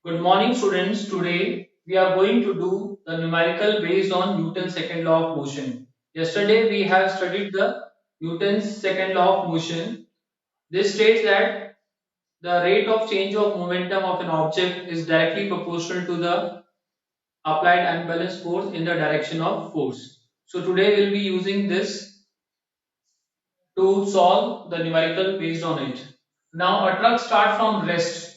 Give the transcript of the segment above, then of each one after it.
Good morning students. Today we are going to do the numerical based on Newton's second law of motion. Yesterday we have studied the Newton's second law of motion. This states that the rate of change of momentum of an object is directly proportional to the applied unbalanced force in the direction of force. So today we will be using this to solve the numerical based on it. Now a truck starts from rest.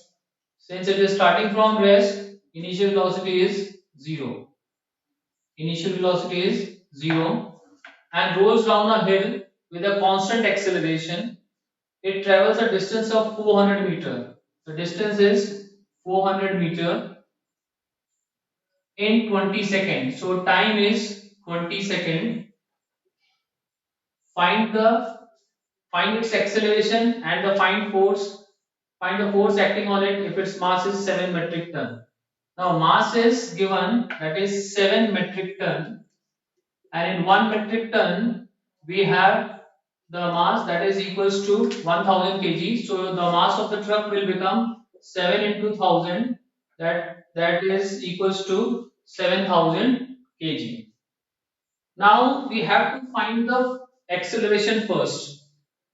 Since it is starting from rest, initial velocity is 0. Initial velocity is 0 and rolls down a hill with a constant acceleration. It travels a distance of 400 meter. The distance is 400 meter in 20 seconds. So time is 20 seconds. Find the find its acceleration and the find the force acting on it if its mass is 7 metric ton. Now mass is given, that is 7 metric ton, and in 1 metric ton we have the mass that is equals to 1000 kg. So the mass of the truck will become 7 into 1000, that is equals to 7000 kg. Now we have to find the acceleration first.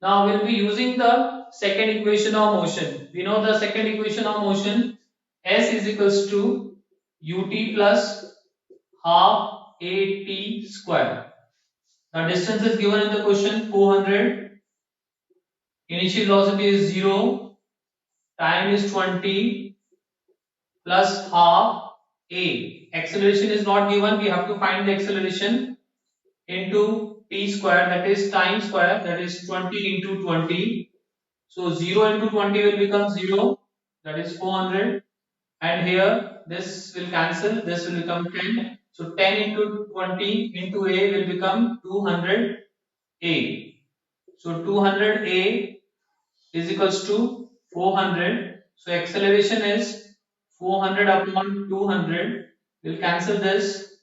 Now we'll be using the second equation of motion. We know the second equation of motion, S is equals to ut plus half at square. The distance is given in the question 400. Initial velocity is 0. Time is 20 plus half a. Acceleration is not given. We have to find the acceleration into t square, that is time square, that is 20 into 20. So 0 into 20 will become 0, that is 400, and here this will cancel, this will become 10. So 10 into 20 into a will become 200 a. So 200 a is equals to 400. So acceleration is 400 upon 200. We'll cancel this.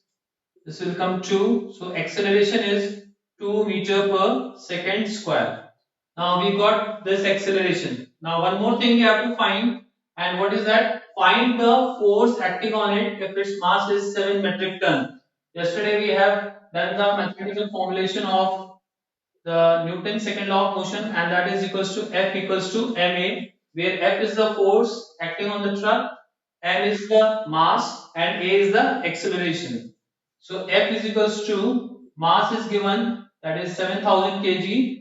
This will come 2. So acceleration is 2 meter per second square. Now we got this acceleration. Now one more thing we have to find, and what is that? Find the force acting on it if its mass is 7 metric ton. Yesterday we have done the mathematical formulation of the Newton's second law of motion, and that is equals to F equals to ma, where F is the force acting on the truck, m is the mass, and a is the acceleration. So F is equals to, mass is given, that is 7000 kg,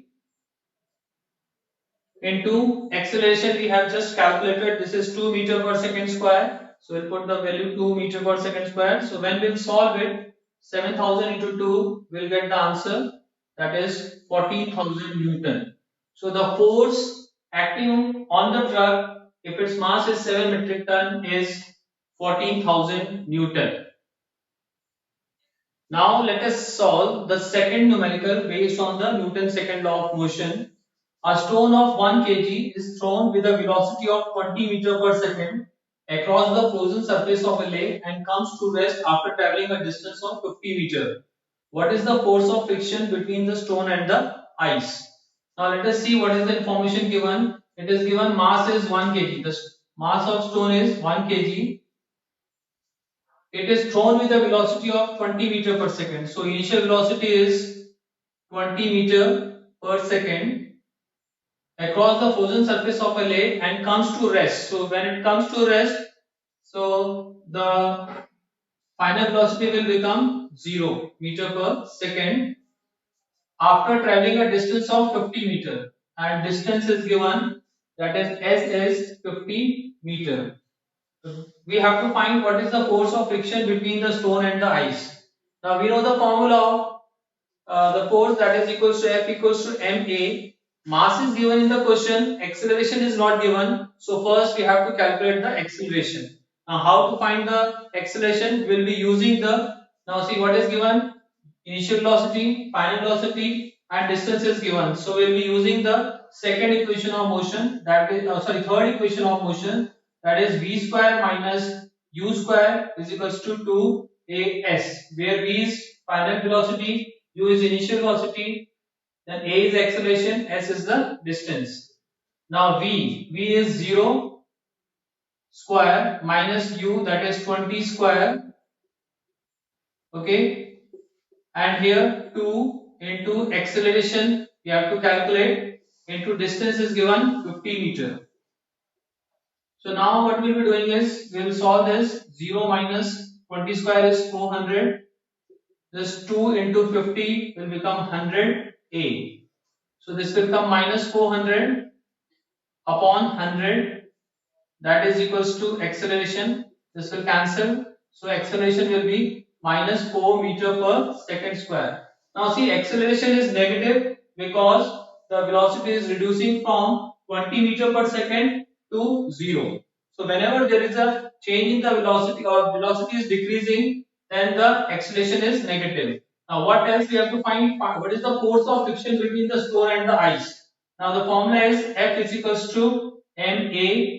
into acceleration we have just calculated, this is 2 meter per second square. So we'll put the value 2 meter per second square. So when we'll solve it, 7000 into 2, we'll get the answer, that is 14,000 Newton. So the force acting on the truck if its mass is 7 metric ton is 14,000 Newton. Now let us solve the second numerical based on the Newton's second law of motion. A stone of 1 kg is thrown with a velocity of 20 meter per second across the frozen surface of a lake and comes to rest after traveling a distance of 50 meter. What is the force of friction between the stone and the ice? Now let us see what is the information given. It is given mass is 1 kg. The mass of stone is 1 kg. It is thrown with a velocity of 20 meter per second. So initial velocity is 20 meter per second across the frozen surface of a lake and comes to rest. So when it comes to rest, so the final velocity will become 0 meter per second after traveling a distance of 50 meter, and distance is given, that is S is 50 meter. We have to find what is the force of friction between the stone and the ice. Now we know the formula of the force, that is equals to F equals to ma. Mass is given in the question, acceleration is not given. So first we have to calculate the acceleration. Now how to find the acceleration? We'll be using the, now see what is given, initial velocity, final velocity, and distance is given. So we'll be using the second equation of motion, that is third equation of motion, that is v square minus u square is equals to 2as, where v is final velocity, u is initial velocity, then a is acceleration, s is the distance. Now v is 0, square minus u, that is 20 square. Okay, and here 2 into acceleration we have to calculate into distance is given 50 meter. So now what we will be doing is we will solve this. 0 minus 20 square is 400. This 2 into 50 will become 100a. So this will come minus 400 upon 100, that is equals to acceleration. This will cancel. So acceleration will be minus 4 meter per second square. Now see, acceleration is negative because the velocity is reducing from 20 meter per second to 0. So whenever there is a change in the velocity or velocity is decreasing, then the acceleration is negative. Now what else we have to find? What is the force of friction between the stone and the ice? Now the formula is F is equals to ma.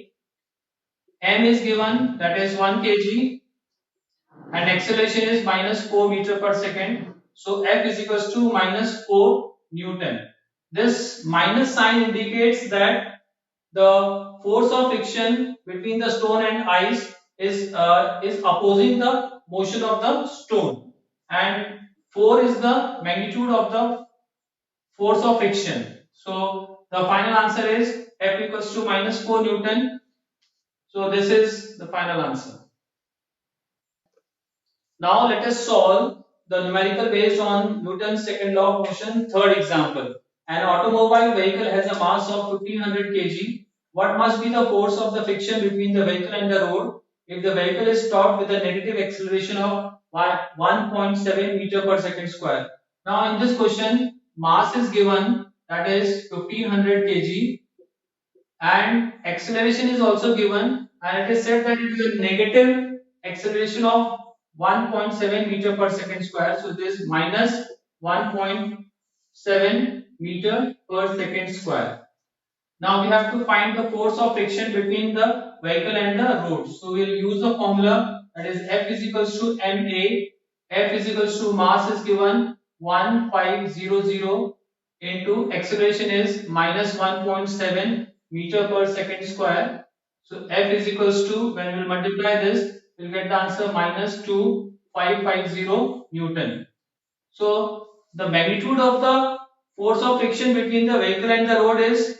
M is given, that is 1 kg, and acceleration is minus 4 meter per second. So F is equals to minus 4 Newton. This minus sign indicates that the force of friction between the stone and ice is opposing the motion of the stone, and 4 is the magnitude of the force of friction. So the final answer is F equals to minus 4 Newton. So this is the final answer. Now let us solve the numerical based on Newton's second law of motion. Third example. An automobile vehicle has a mass of 1500 kg. What must be the force of the friction between the vehicle and the road if the vehicle is stopped with a negative acceleration of 1.7 meter per second square? Now in this question, mass is given, that is 1500 kg, and acceleration is also given, and it is said that it is a negative acceleration of 1.7 meter per second square. So this is minus 1.7 meter per second square. Now we have to find the force of friction between the vehicle and the road. So we will use the formula, that is F is equals to ma. F is equals to mass is given 1500 into acceleration is minus 1.7 meter per second square. So F is equals to, when we will multiply this, we will get the answer minus 2550 Newton. So the magnitude of the force of friction between the vehicle and the road is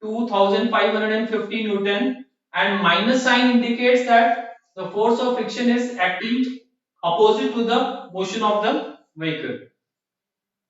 2550 Newton, and minus sign indicates that the force of friction is acting opposite to the motion of the vehicle.